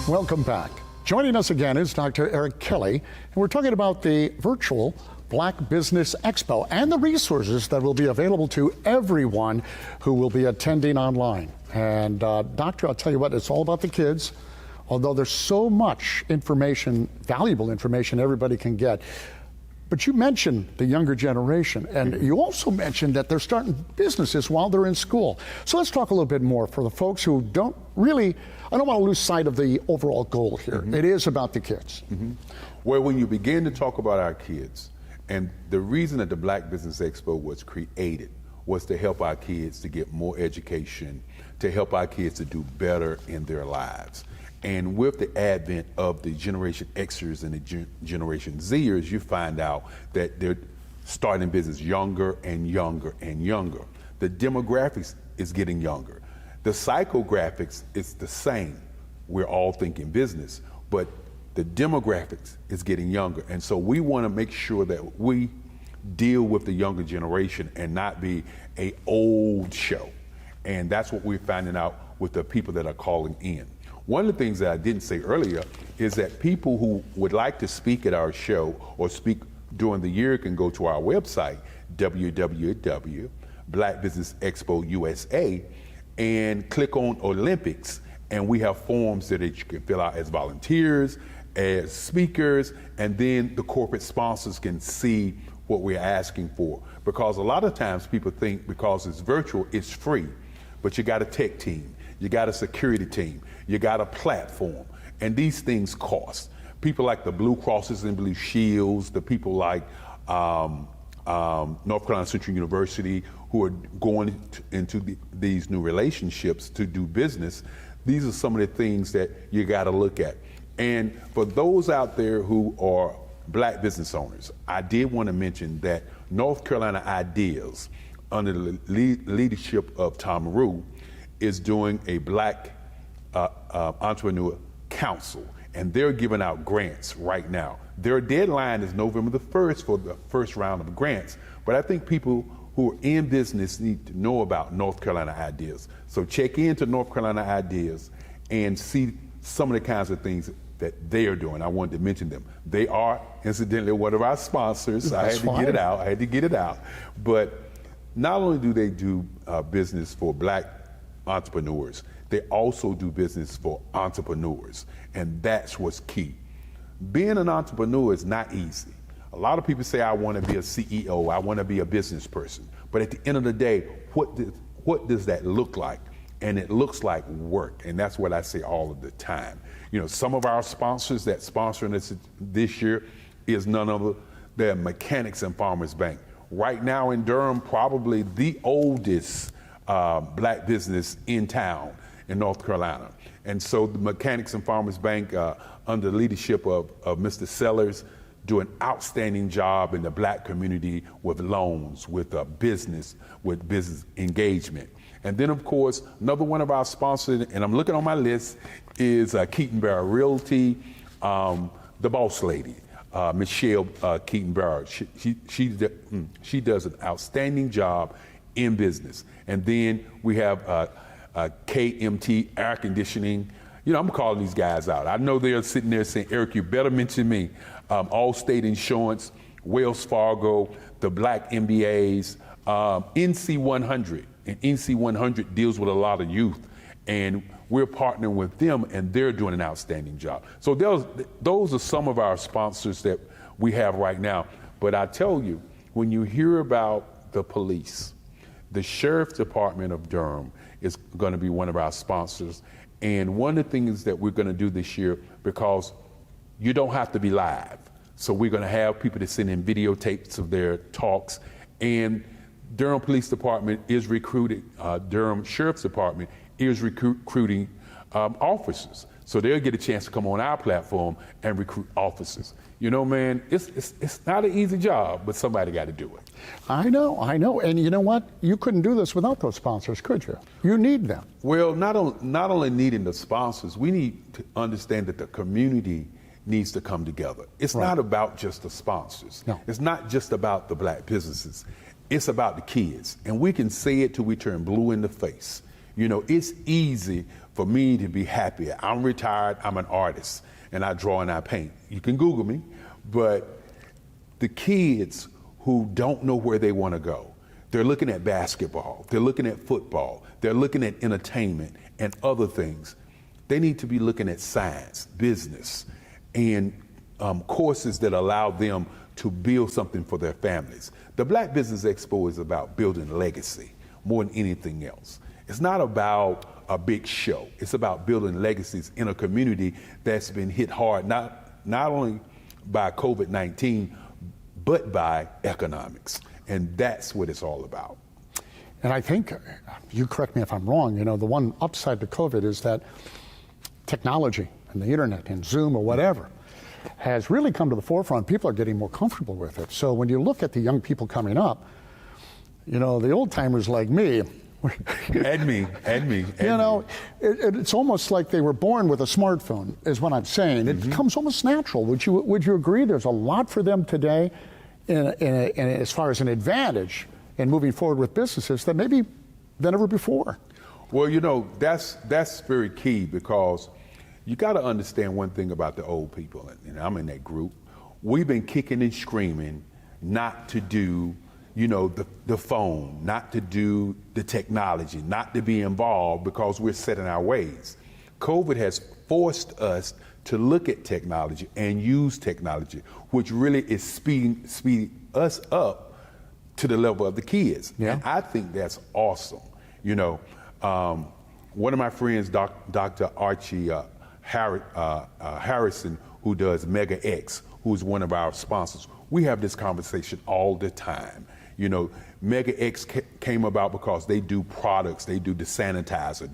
Welcome back. Joining us again is Dr. Eric Kelly, and we're talking about the virtual Black Business Expo and the resources that will be available to everyone who will be attending online. And Doctor, I'll tell you what, it's all about the kids, although there's so much information, valuable information everybody can get. But you mentioned the younger generation, and you also mentioned that they're starting businesses while they're in school. So let's talk a little bit more for the folks who don't really, I don't want to lose sight of the overall goal here. It is about the kids. Well, when you begin to talk about our kids, and the reason that the Black Business Expo was created was to help our kids to get more education, to help our kids to do better in their lives. And with the advent of the Generation Xers and the Generation Zers, you find out that they're starting business younger and younger and younger. The demographics is getting younger. The psychographics is the same. We're all thinking business, but the demographics is getting younger. And so we want to make sure that we deal with the younger generation and not be an old show. And that's what we're finding out with the people that are calling in. One of the things that I didn't say earlier is that people who would like to speak at our show or speak during the year can go to our website, www.Black Business Expo USA, and click on Olympics. And we have forms that you can fill out as volunteers, as speakers, and then the corporate sponsors can see what we're asking for. Because a lot of times people think because it's virtual, it's free, but you got a tech team. You got a security team, you got a platform, and these things cost. People like the Blue Crosses and Blue Shields, the people like North Carolina Central University who are going into these new relationships to do business, these are some of the things that you gotta look at. And for those out there who are Black business owners, I did wanna mention that North Carolina Ideas, under the leadership of Tom Rue, is doing a Black Entrepreneur Council, and they're giving out grants right now. Their deadline is November the 1st for the first round of grants, but I think people who are in business need to know about North Carolina Ideas. So check into North Carolina Ideas and see some of the kinds of things that they are doing. I wanted to mention them. They are, incidentally, one of our sponsors. I had to get it out. But not only do they do business for Black entrepreneurs, they also do business for entrepreneurs, and that's what's key. Being an entrepreneur is not easy. A lot of people say, I want to be a CEO, I want to be a business person, but at the end of the day, what does that look like? And it looks like work, and that's what I say all of the time. You know, some of our sponsors that sponsoring us this year is none other than Mechanics and Farmers Bank. Right now in Durham, probably the oldest Black business in town in North Carolina. And so the Mechanics and Farmers Bank, under the leadership of Mr. Sellers, do an outstanding job in the Black community with loans, with business engagement. And then of course, another one of our sponsors, and I'm looking on my list, is Keaton Barrow Realty, the boss lady, Michelle Keaton Barrow. She does an outstanding job in business. And then we have KMT Air Conditioning. You know, I'm calling these guys out. I know they're sitting there saying, Eric, you better mention me. Allstate Insurance, Wells Fargo, the Black MBAs, NC 100. And NC 100 deals with a lot of youth. And we're partnering with them, and they're doing an outstanding job. So those are some of our sponsors that we have right now. But I tell you, when you hear about the police, the Sheriff's Department of Durham is going to be one of our sponsors. And one of the things that we're going to do this year, because you don't have to be live, so we're going to have people that send in videotapes of their talks. And Durham Police Department is recruiting, Durham Sheriff's Department is recruiting officers. So they'll get a chance to come on our platform and recruit officers. You know, man, it's not an easy job, but somebody got to do it. I know. And you know what? You couldn't do this without those sponsors, could you? You need them. Well, not only needing the sponsors, we need to understand that the community needs to come together. It's not about just the sponsors. No. It's not just about the Black businesses. It's about the kids. And we can say it till we turn blue in the face. You know, it's easy for me to be happy. I'm retired, I'm an artist, and I draw and I paint. You can Google me, but the kids who don't know where they want to go, they're looking at basketball, they're looking at football, they're looking at entertainment and other things. They need to be looking at science, business, and courses that allow them to build something for their families. The Black Business Expo is about building legacy more than anything else. It's not about a big show. It's about building legacies in a community that's been hit hard, not only by COVID-19, but by economics. And that's what it's all about. And I think, you correct me if I'm wrong, you know, the one upside to COVID is that technology and the internet and Zoom or whatever has really come to the forefront. People are getting more comfortable with it. So when you look at the young people coming up, you know, the old timers like me, And me. You know, it's almost like they were born with a smartphone, is what I'm saying. It becomes almost natural. Would you agree? There's a lot for them today, in as far as an advantage in moving forward with businesses that maybe than ever before. Well, you know, that's very key, because you got to understand one thing about the old people, and I'm in that group. We've been kicking and screaming not to do, you know, the phone, not to do the technology, not to be involved, because we're set in our ways. COVID has forced us to look at technology and use technology, which really is speeding us up to the level of the kids. Yeah. And I think that's awesome. You know, one of my friends, Dr. Archie Harrison, who does Mega X, who's one of our sponsors, we have this conversation all the time. You know, Mega X came about because they do products, they do the sanitizer,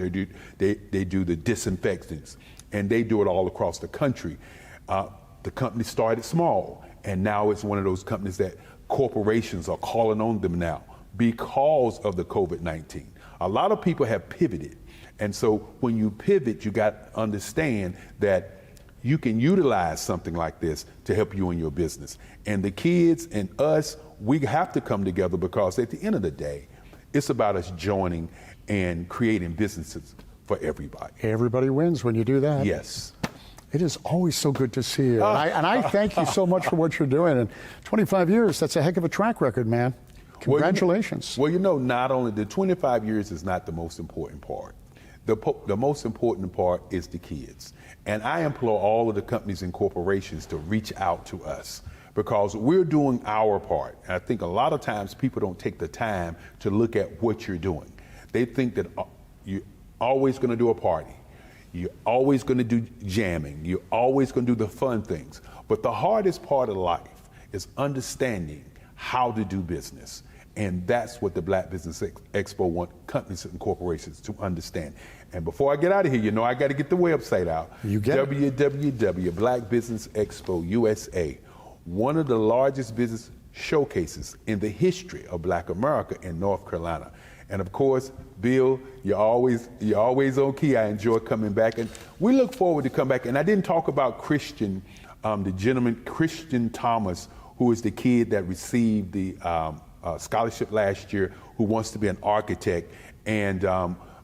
they do the disinfectants, and they do it all across the country. The company started small, and now it's one of those companies that corporations are calling on them now because of the COVID-19. A lot of people have pivoted, and so when you pivot, you got to understand that you can utilize something like this to help you in your business. And the kids and us, we have to come together, because at the end of the day, it's about us joining and creating businesses for everybody. Everybody wins when you do that. Yes. It is always so good to see you. And I thank you so much for what you're doing. And 25 years, that's a heck of a track record, man. Congratulations. Well, you know, not only the 25 years is not the most important part. The most important part is the kids. And I implore all of the companies and corporations to reach out to us, because we're doing our part. And I think a lot of times people don't take the time to look at what you're doing. They think that you're always going to do a party. You're always going to do jamming. You're always going to do the fun things. But the hardest part of life is understanding how to do business. And that's what the Black Business Expo wants companies and corporations to understand. And before I get out of here, you know, I got to get the website out. You get it. www. Black Business Expo USA, one of the largest business showcases in the history of Black America in North Carolina. And of course, Bill, you're always on key. I enjoy coming back, and we look forward to come back. And I didn't talk about Christian, the gentleman Christian Thomas, who is the kid that received the scholarship last year, who wants to be an architect, and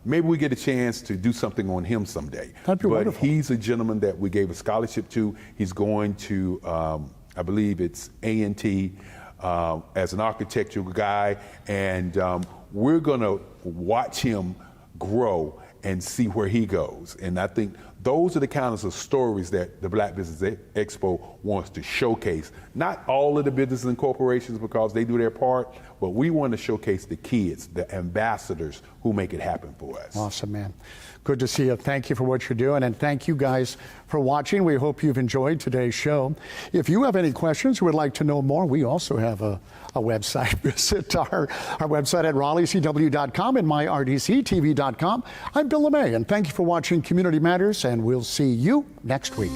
maybe we get a chance to do something on him someday. That'd be wonderful. He's a gentleman that we gave a scholarship to. He's going to, I believe it's A&T, as an architectural guy, and we're going to watch him grow and see where he goes. And I think those are the kinds of stories that the Black Business Expo wants to showcase. Not all of the businesses and corporations, because they do their part, but we want to showcase the kids, the ambassadors who make it happen for us. Awesome, man. Good to see you. Thank you for what you're doing, and thank you guys for watching. We hope you've enjoyed today's show. If you have any questions or would like to know more, we also have a website. Visit our website at RaleighCW.com and myrdctv.com. I'm Bill LeMay, and thank you for watching Community Matters, and we'll see you next week.